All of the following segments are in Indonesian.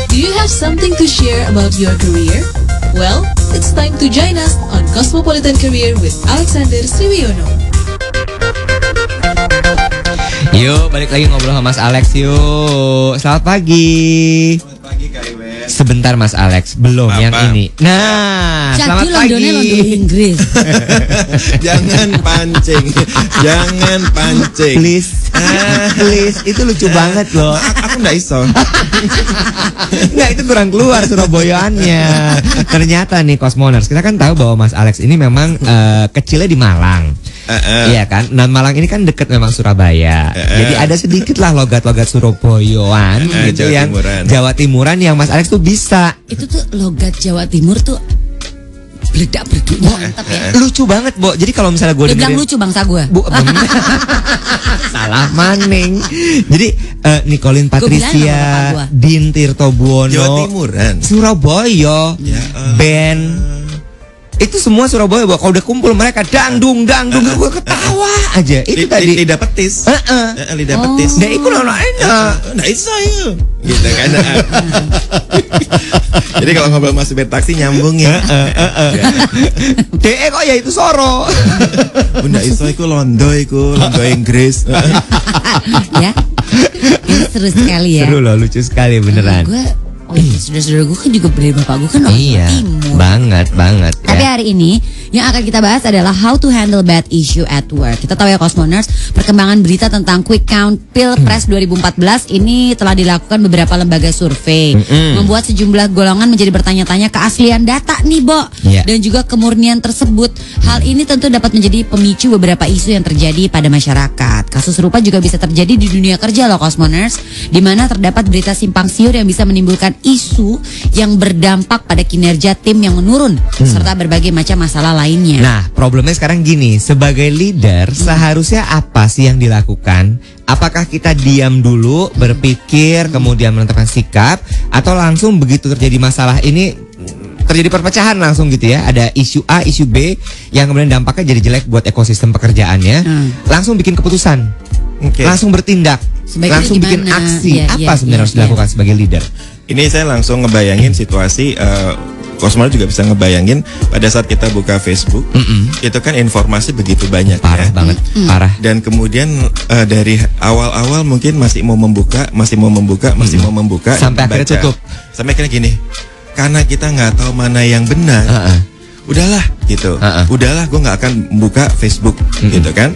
Do you have something to share about your career? Well, it's time to join us on Cosmopolitan Career with Alexander Sriwiono. Yuk, balik lagi ngobrol sama Mas Alex yuk. Selamat pagi. Selamat pagi Kak Iwen. Sebentar Mas Alex, belum yang ini. Nah, selamat pagi. London Inggris. Jangan pancing. Jangan pancing. Please. Please, itu lucu banget loh. Aku nggak iso. Nggak, itu kurang keluar Surabayanya. Ternyata nih Cosmoners, kita kan tahu bahwa Mas Alex ini memang kecilnya di Malang. Iya kan, dan Malang ini kan deket memang Surabaya. Jadi ada sedikit lah logat-logat Surabayaan gitu Jawa yang Timuran. Jawa Timuran yang Mas Alex tuh bisa. Itu tuh logat Jawa Timur tuh beledak-beleduk mantap ya. Lucu banget, Bo. Jadi kalau misalnya gue Dia bilang lucu bangsa gue. Salah maning. Jadi Nicolin Patricia, Din Tirto Buwono, Jawa Timuran, Surabaya, band. Itu semua Surabaya, Bo. Kalau udah kumpul mereka dangdung, gue ketawa aja. Itu tadi lidah petis. Lidah petis. Nah, itu enak. Nggak iso ya. Gitu kan. Jadi kalau ngobrol sama supir taksi nyambung ya. DE kok ya itu Soro. Nggak iso iku Londo Inggris. Ya. Ini seru sekali ya. Seru loh, lucu sekali beneran. Saudara-saudara gue kan juga dari bapak gue kan orang Timur. Banget. Tapi hari ini yang akan kita bahas adalah how to handle bad issue at work. Kita tahu ya Cosmoners, perkembangan berita tentang quick count Pilpres 2014 ini telah dilakukan beberapa lembaga survei, membuat sejumlah golongan menjadi bertanya-tanya keaslian data nih, Bo, dan juga kemurnian tersebut. Hal ini tentu dapat menjadi pemicu beberapa isu yang terjadi pada masyarakat. Kasus serupa juga bisa terjadi di dunia kerja loh Cosmoners, di mana terdapat berita simpang siur yang bisa menimbulkan isu yang berdampak pada kinerja tim yang menurun serta berbagai macam masalah lainnya. Nah, problemnya sekarang gini, sebagai leader seharusnya apa sih yang dilakukan? Apakah kita diam dulu, berpikir, kemudian menentukan sikap, atau langsung begitu terjadi masalah ini terjadi perpecahan langsung gitu ya? Ada isu A, isu B yang kemudian dampaknya jadi jelek buat ekosistem pekerjaannya. Langsung bikin keputusan, langsung bertindak, langsung bikin aksi. Apa sebenarnya harus dilakukan sebagai leader? Ini saya langsung ngebayangin situasi. Cosmoners juga bisa ngebayangin pada saat kita buka Facebook, itu kan informasi begitu banyak, parah banget, parah. Dan kemudian dari awal-awal mungkin masih mau membuka, sampai akhirnya tutup. Sampai akhirnya gini, karena kita nggak tahu mana yang benar, udahlah gitu, udahlah gue nggak akan buka Facebook, gitu kan.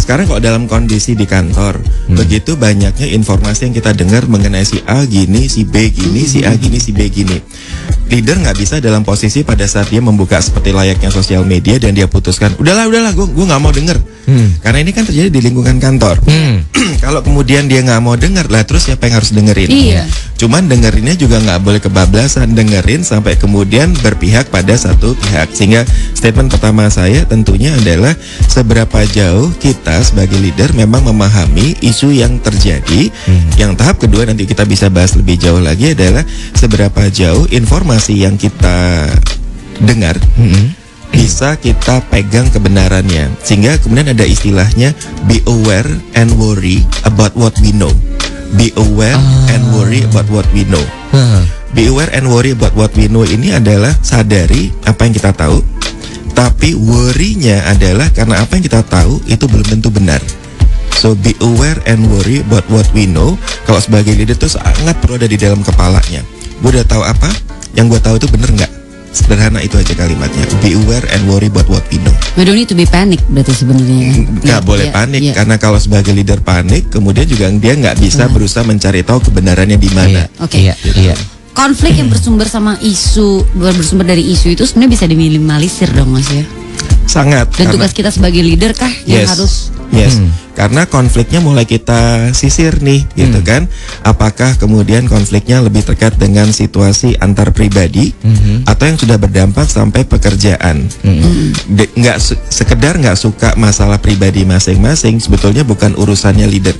Sekarang kalau dalam kondisi di kantor, begitu banyaknya informasi yang kita dengar mengenai si A gini, si B gini, si A gini, si B gini. Leader nggak bisa dalam posisi pada saat dia membuka seperti layaknya sosial media dan dia putuskan, udahlah, gue nggak mau denger. Karena ini kan terjadi di lingkungan kantor. Kalau kemudian dia nggak mau denger, lah terus siapa yang harus dengerin? Iya. Cuman dengerinnya juga nggak boleh kebablasan, dengerin sampai kemudian berpihak pada satu pihak. Sehingga statement pertama saya tentunya adalah seberapa jauh kita sebagai leader memang memahami isu yang terjadi. Yang tahap kedua nanti kita bisa bahas lebih jauh lagi adalah seberapa jauh informasi yang kita dengar bisa kita pegang kebenarannya. Sehingga kemudian ada istilahnya be aware and worry about what we know. Be aware and worry about what we know. Be aware and worry about what we know ini adalah sadari apa yang kita tahu, tapi worry-nya adalah karena apa yang kita tahu itu belum tentu benar. So be aware and worry about what we know. Kalau sebagai leader itu sangat perlu ada di dalam kepalanya. Gue udah tahu apa, yang gue tahu itu bener nggak? Sederhana itu aja kalimatnya. Be aware and worry about what we know. We don't need to be panic berarti sebenarnya. Nggak boleh panik karena kalau sebagai leader panik, kemudian juga dia nggak bisa berusaha mencari tahu kebenarannya di mana. Iya. Konflik yang bersumber dari isu itu sebenarnya bisa diminimalisir dong Mas ya. Sangat. Dan tugas kita sebagai leader kah yang harus? Karena konfliknya mulai kita sisir nih, gitu kan? Apakah kemudian konfliknya lebih terkait dengan situasi antar pribadi atau yang sudah berdampak sampai pekerjaan? Sekedar nggak suka masalah pribadi masing-masing sebetulnya bukan urusannya leader.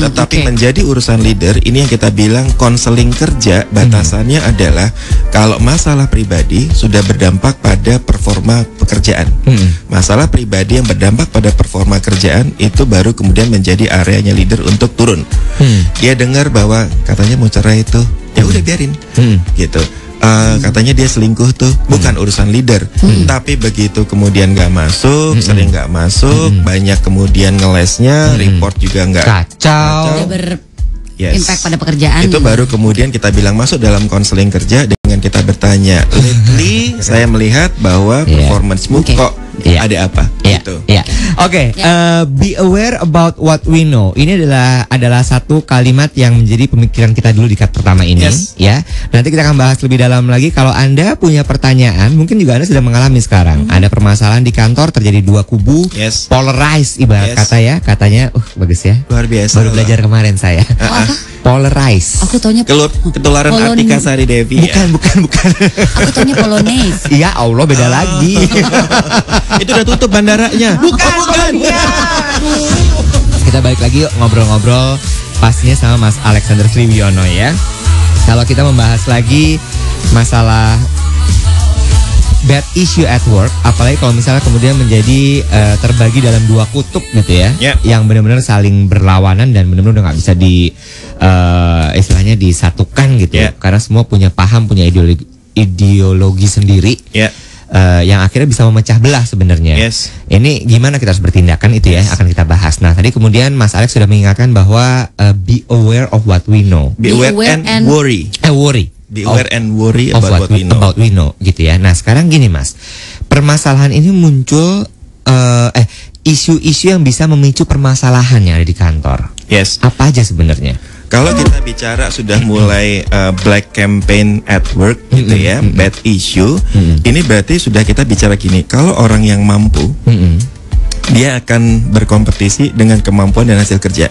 Tetapi menjadi urusan leader ini yang kita bilang konseling kerja. Batasannya adalah kalau masalah pribadi sudah berdampak pada performa pekerjaan. Masalah pribadi yang berdampak pada performa kerjaan itu baru kemudian menjadi areanya leader untuk turun. Dia dengar bahwa katanya mau cerai itu, ya udah biarin gitu. Katanya dia selingkuh tuh, bukan urusan leader. Tapi begitu kemudian nggak masuk, sering nggak masuk, banyak kemudian ngelesnya, report juga nggak Kacau. Dia impact pada pekerjaan. Itu baru kemudian kita bilang masuk dalam konseling kerja dengan kita bertanya, lately saya melihat bahwa performance-mu kok ada apa? Gitu. Oke, be aware about what we know. Ini adalah satu kalimat yang menjadi pemikiran kita dulu di cut pertama ini, ya. Nanti kita akan bahas lebih dalam lagi. Kalau Anda punya pertanyaan, mungkin juga Anda sudah mengalami sekarang. Ada permasalahan di kantor, terjadi dua kubu, polarized ibarat kata ya. Katanya, bagus ya. Luar biasa. Baru belajar kemarin saya. Polarized. Aku taunya ketularan Artika Sari Devi. Bukan. Aku taunya Polonaise. Iya, Allah beda lagi. Itu udah tutup bandaranya. Bukan. Kita balik lagi yuk ngobrol-ngobrol pastinya sama Mas Alexander Sriwiono ya. Kalau kita membahas lagi masalah bad issue at work, apalagi kalau misalnya kemudian menjadi terbagi dalam dua kutub gitu ya, yang benar-benar saling berlawanan dan benar-benar udah nggak bisa istilahnya disatukan gitu, karena semua punya paham, punya ideologi sendiri, yang akhirnya bisa memecah belah sebenarnya. Ini gimana kita harus bertindakan itu ya, akan kita bahas. Nah tadi kemudian Mas Alex sudah mengingatkan bahwa be aware of what we know, be aware and worry. Be aware and worry about what we know. Gitu ya. Nah sekarang gini Mas, permasalahan ini muncul isu-isu yang bisa memicu permasalahan yang ada di kantor. Apa aja sebenarnya? Kalau kita bicara sudah mulai black campaign at work gitu ya, bad issue, ini berarti sudah kita bicara gini. Kalau orang yang mampu, dia akan berkompetisi dengan kemampuan dan hasil kerja.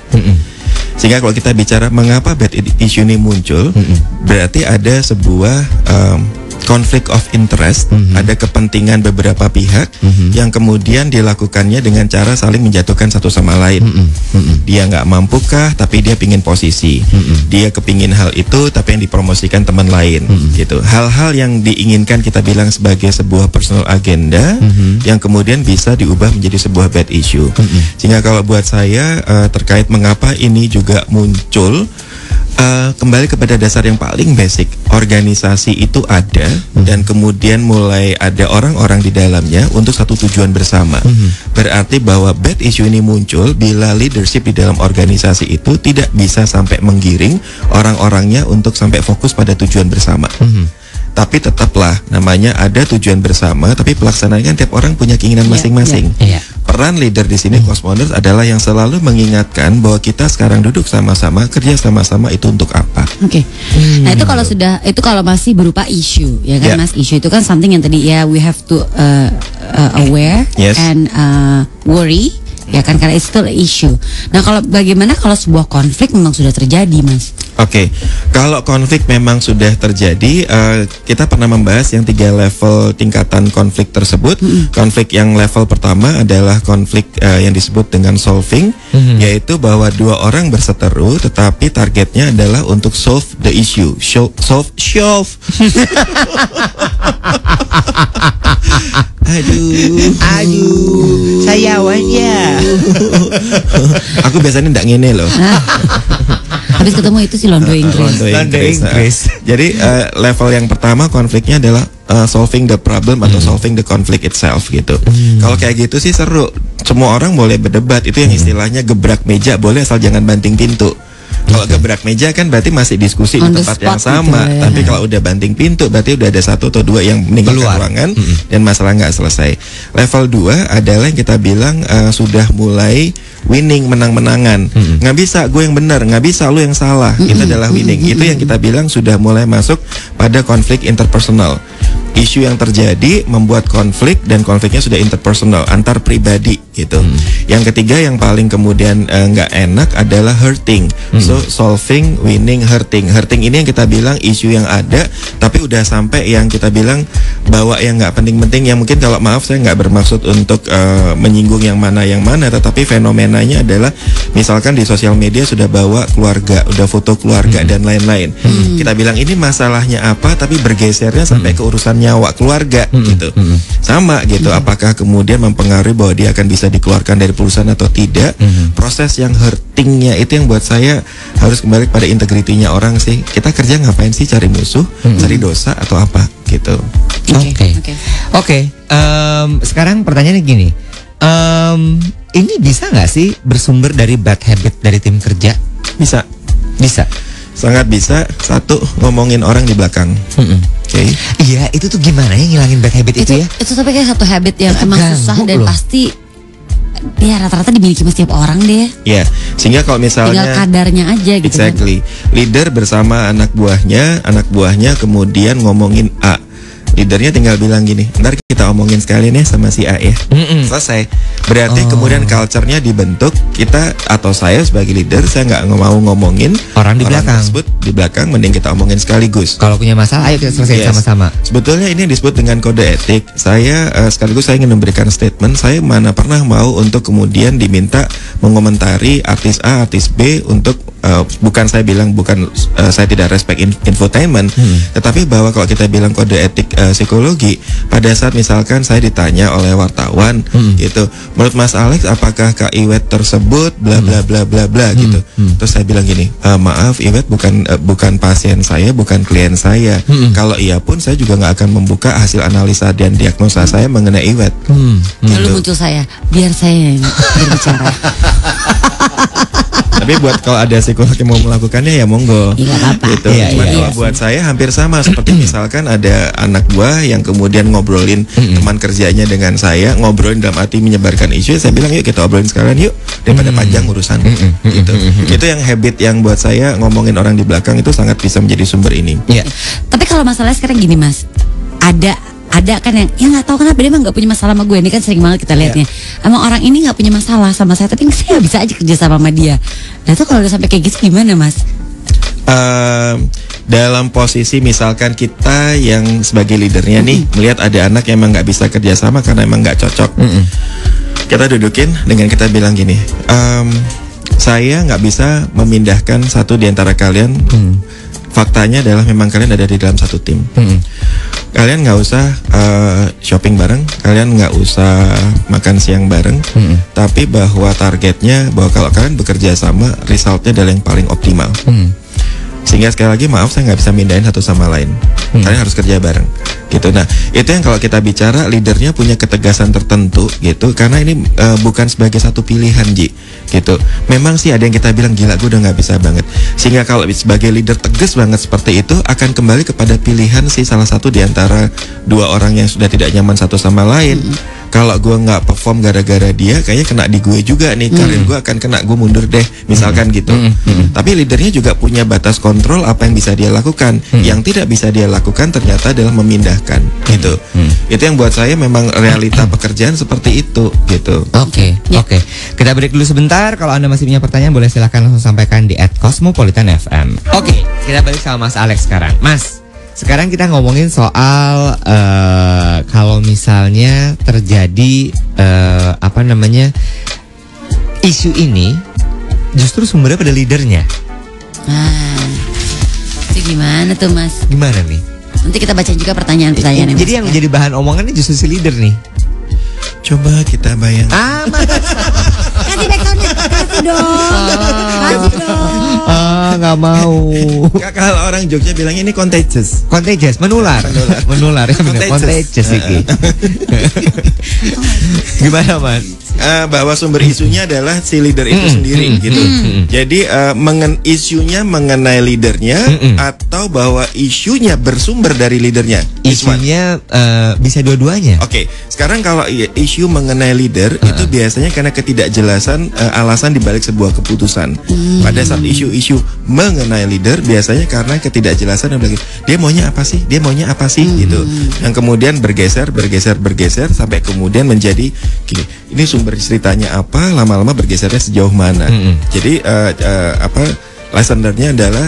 Sehingga kalau kita bicara mengapa bad issue ini muncul, berarti ada sebuah conflict of interest, ada kepentingan beberapa pihak yang kemudian dilakukannya dengan cara saling menjatuhkan satu sama lain. Dia nggak mampukah, tapi dia pingin posisi. Dia kepingin hal itu, tapi yang dipromosikan teman lain. Gitu. Hal-hal yang diinginkan kita bilang sebagai sebuah personal agenda, yang kemudian bisa diubah menjadi sebuah bad issue. Sehingga kalau buat saya terkait mengapa ini juga muncul, kembali kepada dasar yang paling basic. Organisasi itu ada dan kemudian mulai ada orang-orang di dalamnya untuk satu tujuan bersama. Berarti bahwa bad issue ini muncul bila leadership di dalam organisasi itu tidak bisa sampai menggiring orang-orangnya untuk sampai fokus pada tujuan bersama. Tapi tetaplah namanya ada tujuan bersama, tapi pelaksanaannya kan tiap orang punya keinginan masing-masing. Peran leader di sini Cosmoners adalah yang selalu mengingatkan bahwa kita sekarang duduk sama-sama, kerja sama-sama itu untuk apa. Nah itu kalau sudah, itu kalau masih berupa isu, ya kan Mas, isu itu kan something yang tadi we have to aware and worry, ya kan, karena it's still issue. Nah kalau bagaimana kalau sebuah konflik memang sudah terjadi Mas? Kalau konflik memang sudah terjadi, kita pernah membahas yang 3 level tingkatan konflik tersebut. Konflik yang level pertama adalah konflik yang disebut dengan solving, yaitu bahwa dua orang berseteru, tetapi targetnya adalah untuk solve the issue. Solve. Aduh, sayawan ya. Aku biasanya ndak ngene loh. Habis ketemu itu si Londo Inggris. Jadi level yang pertama konfliknya adalah solving the problem atau solving the conflict itself gitu. Kalau kayak gitu sih seru. Semua orang boleh berdebat. Itu yang istilahnya gebrak meja boleh, asal jangan banting pintu. Kalau gebrak meja kan berarti masih diskusi di tempat yang sama, gitu, tapi kalau udah banting pintu berarti udah ada 1 atau 2 yang meninggalkan ruangan dan masalah nggak selesai. Level 2 adalah yang kita bilang sudah mulai winning, menang-menangan. Nggak bisa gue yang benar, nggak bisa lu yang salah. Itu adalah winning. Itu yang kita bilang sudah mulai masuk pada konflik interpersonal. Isu yang terjadi membuat konflik dan konfliknya sudah interpersonal, antar pribadi gitu. Yang ketiga yang paling kemudian nggak enak adalah hurting. So solving, winning, hurting. Hurting ini yang kita bilang isu yang ada tapi udah sampai yang kita bilang bawa yang nggak penting-penting, yang mungkin kalau maaf saya nggak bermaksud untuk menyinggung yang mana, tetapi fenomenanya adalah misalkan di sosial media sudah bawa keluarga, udah foto keluarga dan lain-lain. Kita bilang ini masalahnya apa, tapi bergesernya sampai ke urusannya nyawa keluarga gitu. Sama gitu, apakah kemudian mempengaruhi bahwa dia akan bisa dikeluarkan dari perusahaan atau tidak. Proses yang hurtingnya itu yang buat saya harus kembali pada integritinya orang sih. Kita kerja ngapain sih, cari musuh, cari dosa atau apa gitu. Oke. Sekarang pertanyaannya gini, ini bisa nggak sih bersumber dari bad habit dari tim kerja? Bisa. Sangat bisa. Satu, ngomongin orang di belakang. Oke. Iya, itu tuh gimana ya ngilangin bad habit itu ya? Itu tapi kayak satu habit yang Itu emang ganggu susah dan loh. pasti ya rata-rata dimiliki sama setiap orang deh. Ya, sehingga kalau Tinggal misalnya kadarnya aja gitu. exactly, leader bersama anak buahnya kemudian ngomongin A. Leadernya tinggal bilang gini, ntar kita omongin sekalian ya sama si A ya. Selesai. Berarti kemudian culture-nya dibentuk. Kita atau saya sebagai leader, saya nggak mau ngomongin Orang di belakang. tersebut di belakang, mending kita omongin sekaligus. Kalau punya masalah, ayo kita selesai Yes. sama-sama. Sebetulnya ini disebut dengan kode etik. Saya sekaligus saya ingin memberikan statement. Saya mana pernah mau untuk kemudian diminta mengomentari artis A, artis B untuk bukan saya bilang saya tidak respect infotainment, tetapi bahwa kalau kita bilang kode etik psikologi, pada saat misalkan saya ditanya oleh wartawan gitu, menurut Mas Alex apakah Kak Iwet tersebut bla bla bla bla bla gitu. Terus saya bilang gini, maaf Iwet bukan pasien saya, bukan klien saya. Kalau iya pun saya juga nggak akan membuka hasil analisa dan diagnosa saya mengenai Iwet. Lalu muncul saya, biar saya yang berbicara. Tapi buat kalau ada psikolog yang mau melakukannya ya monggo. Iya, nggak apa-apa. Gitu. Iya, Cuman iya, kalau buat saya hampir sama seperti misalkan ada anak buah yang kemudian ngobrolin teman kerjanya dengan saya, ngobrolin dalam arti menyebarkan isu, saya bilang yuk kita obrolin sekalian yuk daripada panjang urusan. Gitu. Itu yang habit yang buat saya ngomongin orang di belakang itu sangat bisa menjadi sumber ini. Iya. Tapi kalau masalahnya sekarang gini Mas, ada kan yang nggak tahu kenapa dia emang nggak punya masalah sama gue. Ini kan sering banget kita lihatnya. Emang orang ini nggak punya masalah sama saya, tapi saya bisa aja kerja sama dia. Nah itu kalau udah sampai kayak gitu gimana Mas? Dalam posisi misalkan kita yang sebagai leadernya nih melihat ada anak yang emang nggak bisa kerjasama karena emang nggak cocok, kita dudukin dengan kita bilang gini, saya nggak bisa memindahkan satu di antara kalian. Faktanya adalah memang kalian ada di dalam satu tim. Kalian nggak usah shopping bareng, kalian nggak usah makan siang bareng, tapi bahwa targetnya bahwa kalau kalian bekerja sama, resultnya adalah yang paling optimal. Sehingga sekali lagi maaf saya nggak bisa mindahin satu sama lain. Kalian harus kerja bareng gitu. Nah itu yang kalau kita bicara leadernya punya ketegasan tertentu gitu, karena ini bukan sebagai satu pilihan Ji gitu. Memang sih ada yang kita bilang gila gue udah nggak bisa banget. Sehingga kalau sebagai leader tegas banget seperti itu akan kembali kepada pilihan sih salah satu di antara dua orang yang sudah tidak nyaman satu sama lain. Kalau gue nggak perform gara-gara dia, kayaknya kena di gue juga nih. Karir gue akan kena, gue mundur deh, misalkan gitu. Tapi leadernya juga punya batas kontrol apa yang bisa dia lakukan. Yang tidak bisa dia lakukan ternyata adalah memindahkan, gitu. Itu yang buat saya memang realita pekerjaan seperti itu, gitu. Oke. Kita break dulu sebentar. Kalau Anda masih punya pertanyaan, boleh silakan langsung sampaikan di @cosmopolitan_fm. Oke, kita balik sama Mas Alex sekarang. Mas, sekarang kita ngomongin soal kalau misalnya terjadi isu ini justru sumbernya pada leadernya. Itu gimana tuh Mas? Gimana nih? Nanti kita baca juga pertanyaan-pertanyaan yang Jadi yang jadi bahan omongan ini justru si leader nih. Coba kita bayangkan. Kasih backsoundnya, kasih dong. Kasih dong. Nggak mau. Kalau orang Jogja bilangnya ini contagious. Contagious, menular ya bener. Contagious iki. Gimana Mas? Bahwa sumber isunya adalah si leader itu sendiri gitu. Jadi isunya mengenai leadernya atau bahwa isunya bersumber dari leadernya. Isunya bisa dua-duanya. Oke, sekarang kalau isu mengenai leader itu biasanya karena ketidakjelasan alasan dibalik sebuah keputusan. Pada saat isu-isu mengenai leader biasanya karena ketidakjelasan dia maunya apa sih? Gitu. Yang kemudian bergeser sampai kemudian menjadi gini. Ini sumber ceritanya apa? Lama-lama bergesernya sejauh mana? Jadi lesson learned-nya adalah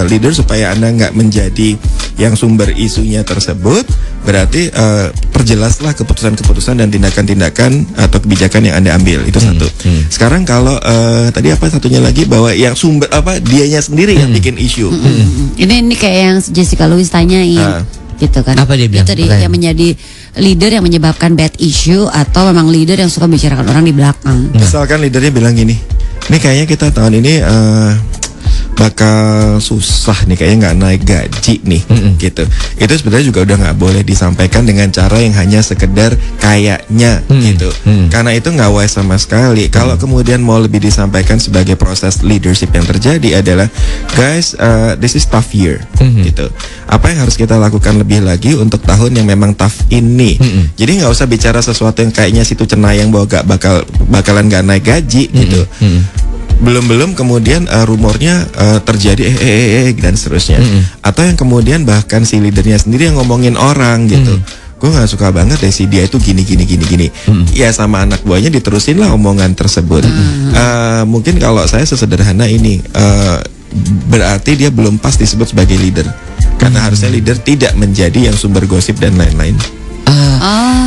leader supaya Anda nggak menjadi yang sumber isunya tersebut, berarti perjelaslah keputusan-keputusan dan tindakan-tindakan atau kebijakan yang Anda ambil. Itu satu. Sekarang kalau tadi apa satunya lagi bahwa yang sumber dianya sendiri yang bikin isu. Ini kayak yang Jessica Louis tanyain. gitu kan. Apa dia bilang? Itu dia yang menjadi leader yang menyebabkan bad issue atau memang leader yang suka bicarakan orang di belakang. Misalkan leadernya bilang gini, nih kayaknya kita tahun ini bakal susah nih, kayaknya nggak naik gaji nih, gitu. Itu sebenarnya juga udah nggak boleh disampaikan dengan cara yang hanya sekedar kayaknya, gitu. Karena itu nggak wise sama sekali. Kalau kemudian mau lebih disampaikan sebagai proses leadership yang terjadi adalah, guys, this is tough year, gitu. Apa yang harus kita lakukan lebih lagi untuk tahun yang memang tough ini? Jadi nggak usah bicara sesuatu yang kayaknya situ cenayang bahwa bakalan nggak naik gaji, gitu. Belum kemudian rumornya terjadi dan seterusnya, atau yang kemudian bahkan si leadernya sendiri yang ngomongin orang, gitu. Gue nggak suka banget deh si dia itu gini. Ya sama anak buahnya diterusin lah omongan tersebut. Mungkin kalau saya sesederhana ini, berarti dia belum pas disebut sebagai leader, karena harusnya leader tidak menjadi yang sumber gosip dan lain-lain.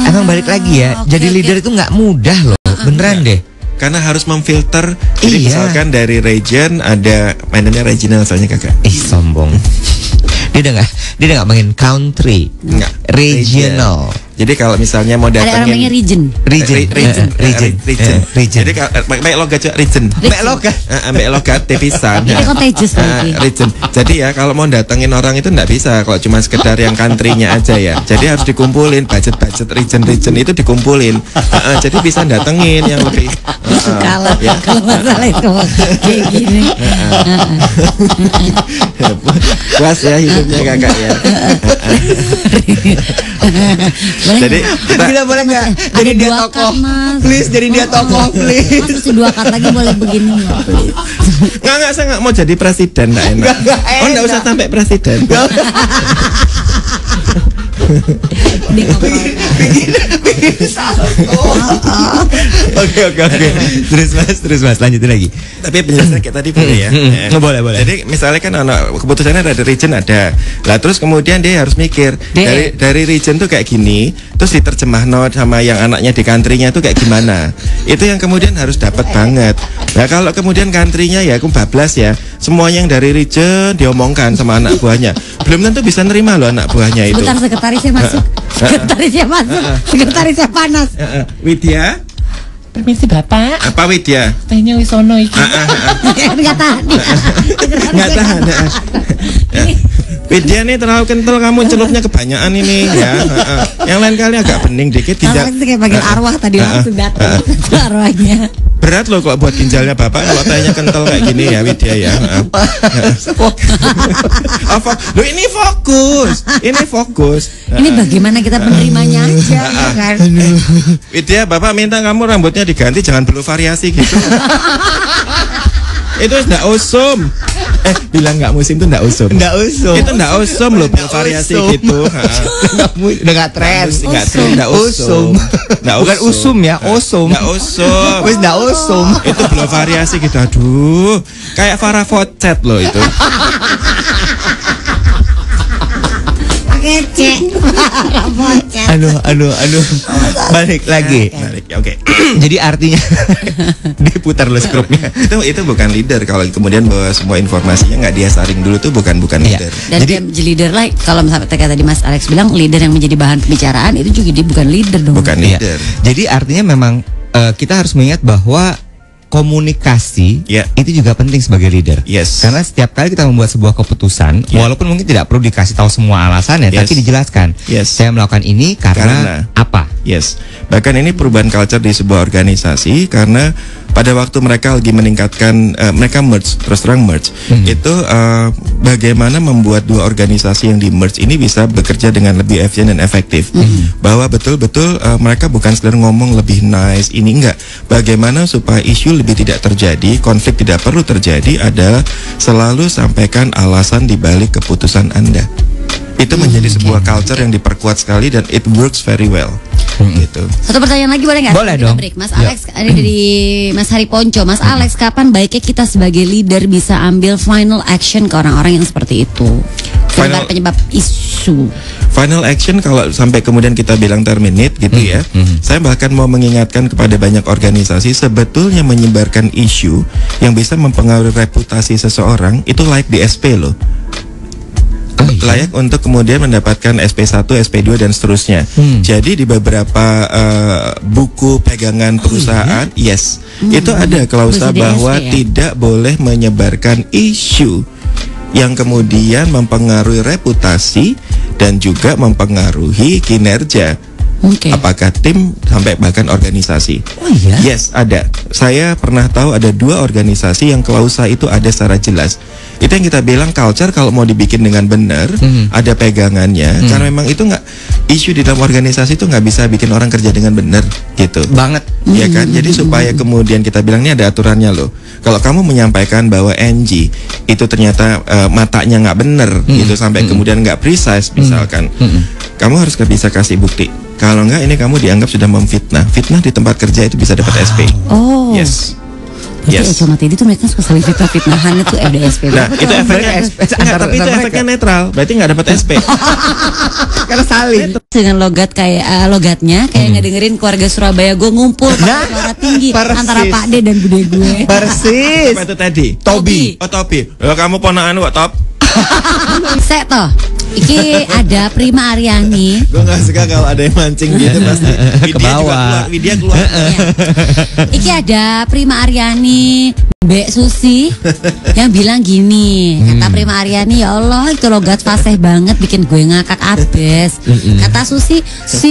Emang balik lagi ya, jadi leader itu nggak mudah loh, beneran deh. Karena harus memfilter. Jadi Iya. misalkan dari region ada mainannya regional soalnya kakak. Sombong. Dia udah nggak main country, Enggak. regional. Jadi kalau misalnya mau Ada orang datengin namanya region. region. Region. Jadi mek logat juga region. Mek logat. Mek logat tepisan. Ini contagious lagi. Region. Jadi ya kalau mau datengin orang itu enggak bisa kalau cuma sekedar yang country-nya aja ya. Jadi harus dikumpulin budget region itu dikumpulin. Jadi bisa datengin yang lebih Kalau masalah itu kayak gini. puas ya hidupnya kakak ya. Jadi Kita boleh nggak jadi dia dua tokoh? cut, Mas. Please jadi dia tokoh, please. Mas mesti 2 cut lagi boleh begini nggak? Nggak, saya nggak mau jadi presiden, nggak enak. Nggak Oh, nggak usah enak. sampai presiden. Oke. Terus mas, lanjutin lagi. Tapi penjelasan kayak tadi boleh ya. Boleh. Jadi misalnya kan keputusannya ada region ada. Lah terus kemudian dia harus mikir dari region tuh kayak gini, terus diterjemahno sama yang anaknya di country-nya tuh kayak gimana. Itu yang kemudian harus dapat banget. Nah kalau kemudian country-nya ya aku bablas ya, semuanya yang dari region diomongkan sama anak buahnya. Belum tentu bisa nerima loh anak buahnya itu. Bentar, sekretarisnya masuk. Sekretarisnya panas. Widya, Permisi Bapak, apa Widya? tehnya wisono iki. Nggak tahan. Nggak tahan. Widya nih terlalu kental, kamu celupnya kebanyakan ini ya. Yang lain kali agak bening dikit. Kalau itu kayak panggil arwah tadi langsung datang arwahnya. Berat loh kok buat ginjalnya bapak kalau tehnya kental kayak gini ya Widya ya. Loh ini fokus. Ini bagaimana kita menerimanya aja, ya kan? Widya, bapak minta kamu rambutnya diganti, jangan perlu variasi gitu. Itu enggak usum. Bilang enggak musim itu enggak usum. Nggak usum. Itu enggak usum loh, perlu variasi usum. gitu. Udah nggak tren. Enggak tren, enggak usum. Bukan usum ya, usum. Enggak usum. Wes nggak usum. Itu belum variasi gitu. Aduh, kayak Farah Fawcett loh itu. Kece. Aduh. Balik lagi. Balik, ya, oke. Jadi artinya diputar loh skrupnya. Itu bukan leader kalau kemudian bahwa semua informasinya nggak dia saring dulu tuh bukan Iya. leader. Dan Jadi- dia leader lah. Kalau misalnya kayak tadi Mas Alex bilang leader yang menjadi bahan pembicaraan itu juga dia bukan leader dong. Bukan Iya. leader. Jadi artinya memang kita harus mengingat bahwa komunikasi Ya. itu juga penting sebagai leader. Yes. Karena setiap kali kita membuat sebuah keputusan, walaupun mungkin tidak perlu dikasih tahu semua alasannya, Yes. tapi dijelaskan. Yes. Saya melakukan ini karena apa? Yes, bahkan ini perubahan culture di sebuah organisasi karena pada waktu mereka lagi meningkatkan, mereka merge, terus terang merge, itu bagaimana membuat dua organisasi yang di merge ini bisa bekerja dengan lebih efisien dan efektif. Bahwa betul-betul mereka bukan sekedar ngomong lebih nice, ini enggak. Bagaimana supaya isu lebih tidak terjadi, konflik tidak perlu terjadi adalah selalu sampaikan alasan dibalik keputusan Anda. Itu menjadi sebuah culture yang diperkuat sekali dan it works very well. Gitu. Satu pertanyaan lagi boleh nggak? Boleh Kita dong. break. Mas Alex, ini dari Mas Hari Ponco. Mas Alex, kapan baiknya kita sebagai leader bisa ambil final action ke orang-orang yang seperti itu? Tentang penyebab isu. Final action kalau sampai kemudian kita bilang terminate gitu ya. Saya bahkan mau mengingatkan kepada banyak organisasi sebetulnya menyebarkan isu yang bisa mempengaruhi reputasi seseorang itu like di SP loh. layak untuk kemudian mendapatkan SP1, SP2 dan seterusnya. Jadi di beberapa buku pegangan perusahaan, itu ada klausa Bisa di bahwa SP ya? tidak boleh menyebarkan isu yang kemudian mempengaruhi reputasi dan juga mempengaruhi kinerja. Oke. Apakah tim sampai bahkan organisasi? Oh iya? Yes, ada. Saya pernah tahu ada 2 organisasi yang klausa itu ada secara jelas. Itu yang kita bilang culture kalau mau dibikin dengan benar, ada pegangannya. Karena memang itu nggak, isu di dalam organisasi itu nggak bisa bikin orang kerja dengan benar gitu. Banget. Ya kan? Jadi supaya kemudian kita bilang ini ada aturannya loh. Kalau kamu menyampaikan bahwa NG itu ternyata matanya nggak benar gitu sampai kemudian nggak precise misalkan, kamu harus bisa kasih bukti. Kalau nggak ini kamu dianggap sudah memfitnah. Fitnah di tempat kerja itu bisa dapat SP. Oh. Yes. Berarti Yes. Eco Matedi tuh mereka suka saling fitnah-fitnahan itu ada SP. Nah, itu efeknya Antara- tapi itu antara efeknya netral. Berarti nggak dapat SP. Karena saling. Dengan logat kayak logatnya kayak ngedengerin keluarga Surabaya gue ngumpul pakai suara tinggi persis. antara Pak D dan Bude gue. Persis. Apa itu tadi? Tobi. Oh, Tobi. Kamu ponakan kok, Top? Sek toh. Iki ada Prima Aryani. Gue nggak suka kalau ada yang mancing gitu pasti. Widya juga keluar. Widya keluar. Ya. Iki ada Prima Aryani, Mbak Susi yang bilang gini, kata Prima Aryani, ya Allah itu logat fasih banget bikin gue ngakak abes. Kata Susi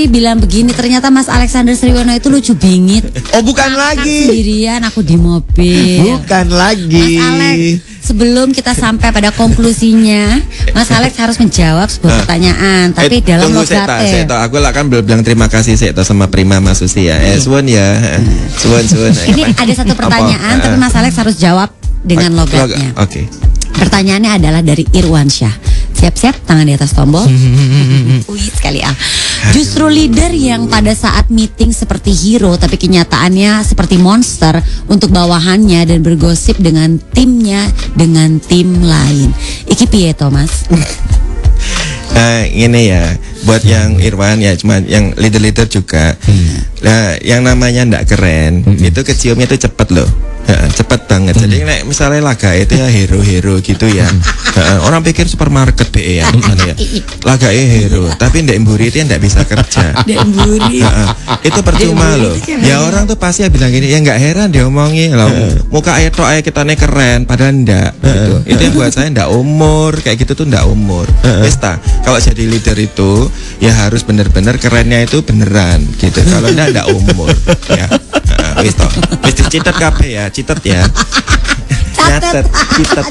bilang begini, ternyata Mas Alexander Sriwono itu lucu bingit. Oh, bukan Ngakak lagi. sendirian aku di mobil. Bukan lagi. Mas Alex, sebelum kita sampai pada konklusinya, Mas Alex harus menjawab sebuah pertanyaan, tapi dalam tunggu Seta, logatnya. aku lah kan bilang terima kasih Seta sama Prima Mas Susi ya. Suwun ya. Suwun. Ini ada satu pertanyaan, tapi Mas Alex harus jawab dengan logatnya. Oke. Pertanyaannya adalah dari Irwansyah. Siap-siap, tangan di atas tombol. Wih sekali ah. Justru leader yang pada saat meeting seperti hero, tapi kenyataannya seperti monster untuk bawahannya dan bergosip dengan timnya dengan tim lain. Iki piye Thomas? Ini ya buat yang Irwan ya, cuma yang leader-leader juga. Nah, yang namanya ndak keren, itu keciumnya itu cepet loh. Cepet banget. Jadi nek misalnya laga itu ya hero-hero gitu ya. Orang pikir supermarket BE ya. Laga hero, tapi ndek mburi itu ndak bisa kerja. Dek Mburi. Itu percuma loh. Ya orang tuh pasti ya bilang gini, ya nggak heran dia omongin loh. Muka air tok kita nih keren, padahal ndak gitu. Itu yang buat saya ndak umur, kayak gitu tuh ndak umur. Wis ta, kalau jadi leader itu ya harus bener-bener kerennya itu beneran gitu. Kalau ndak umur ya. Wis toh. Wis dicetet kabeh ya, citet ya. Nyatet, citet.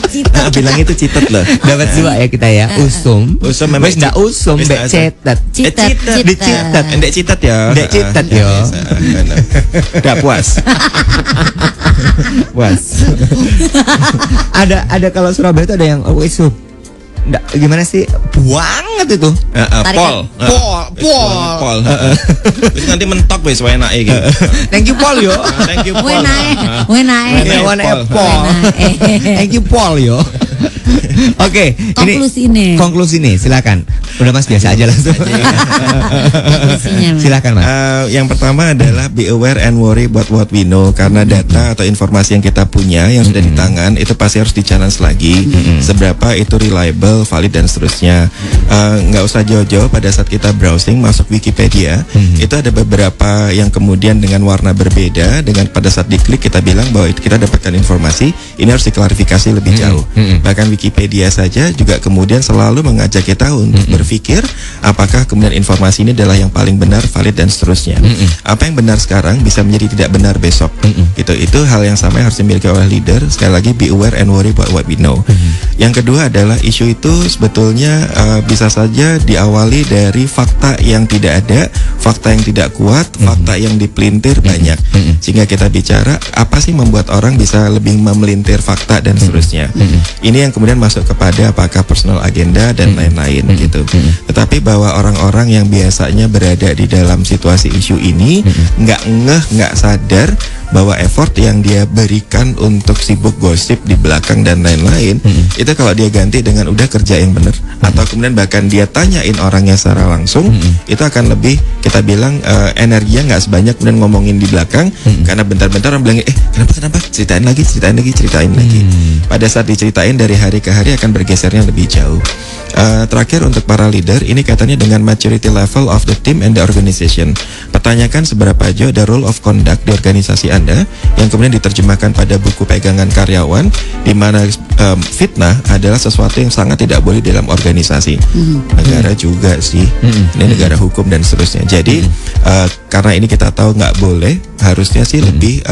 Bilang itu citet loh. Dapat 2 ya kita ya. Usum. Usum memang Wis ndak usum, wis mbek ndak cetet. Citet. Dicetet. Ndek citet ya. Ndek citet yo. Udah puas. Puas. Ada kalau Surabaya itu ada yang usum. Nggak, gimana sih? Banget itu. Pol. Pol. Wis nanti mentok wis wae enake iki. Thank you Paul yo. Thank you Pol. Wenae. Ya, one Paul. Thank you Paul yo. Oke, konklusi nih, silakan. Udah Mas biasa aja langsung. Konklusinya, Mas. Silakan Mas. Yang pertama adalah be aware and worry about what we know, karena data atau informasi yang kita punya yang sudah di tangan itu pasti harus di-challenge lagi seberapa itu reliable, valid dan seterusnya. Nggak usah jauh-jauh pada saat kita browsing masuk Wikipedia, itu ada beberapa yang kemudian dengan warna berbeda, dengan pada saat diklik kita bilang bahwa kita dapatkan informasi ini harus diklarifikasi lebih jauh. Bahkan Wikipedia saja juga kemudian selalu mengajak kita untuk berpikir apakah kemudian informasi ini adalah yang paling benar, valid dan seterusnya. Apa yang benar sekarang bisa menjadi tidak benar besok. Gitu. Itu hal yang sama yang harus dimiliki oleh leader. Sekali lagi be aware and worry about what we know. Yang kedua adalah isu itu sebetulnya bisa saja diawali dari fakta yang tidak ada, fakta yang tidak kuat, fakta yang dipelintir banyak. Sehingga kita bicara apa sih membuat orang bisa lebih memelintir fakta dan seterusnya. Ini yang kemudian masuk kepada apakah personal agenda dan lain-lain gitu. Tetapi bahwa orang-orang yang biasanya berada di dalam situasi isu ini nggak ngeh, nggak sadar bahwa effort yang dia berikan untuk sibuk gosip di belakang dan lain-lain, itu kalau dia ganti dengan udah kerja yang benar, atau kemudian bahkan dia tanyain orangnya secara langsung, itu akan lebih, kita bilang energinya nggak sebanyak kemudian ngomongin di belakang, karena bentar-bentar orang bilang kenapa ceritain lagi. Pada saat diceritain dari hari ke hari akan bergesernya lebih jauh. Terakhir untuk para leader, ini kaitannya dengan maturity level of the team and the organization. Pertanyakan seberapa jauh ada rule of conduct di organisasi Anda yang kemudian diterjemahkan pada buku pegangan karyawan, di mana fitnah adalah sesuatu yang sangat tidak boleh dalam organisasi. Negara juga sih, ini negara hukum dan seterusnya. Jadi karena ini kita tahu nggak boleh, harusnya sih lebih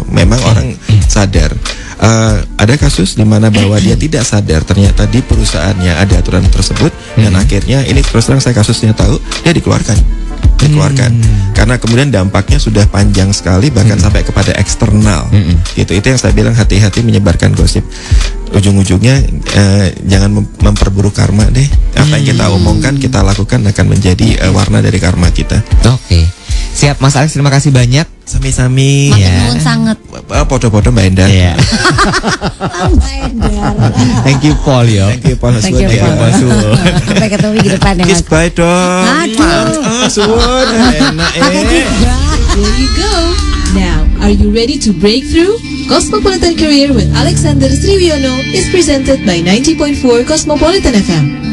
memang orang sadar. Ada kasus di mana bahwa dia tidak sadar ternyata di perusahaannya ada aturan tersebut, dan akhirnya ini terus terang saya kasusnya tahu, dia dikeluarkan karena kemudian dampaknya sudah panjang sekali, bahkan sampai kepada eksternal. Itu yang saya bilang, hati-hati menyebarkan gosip. Ujung-ujungnya jangan memperburuk karma deh. Apa yang kita omongkan, kita lakukan akan menjadi warna dari karma kita. Oke. Siap Mas Alex, terima kasih banyak. Sami-sami. Makin nuwun sangat. Podo-podo Mbak Endang. Iya. Thank you Paul yo. Thank you Paul. Thank you, Paul. Sampai ketemu minggu depan ya, Mas. Kiss bye dong. Aduh. Suwun. Enak There you go. Now, are you ready to break through? Cosmopolitan Career with Alexander Sriwiono is presented by 90.4 Cosmopolitan FM.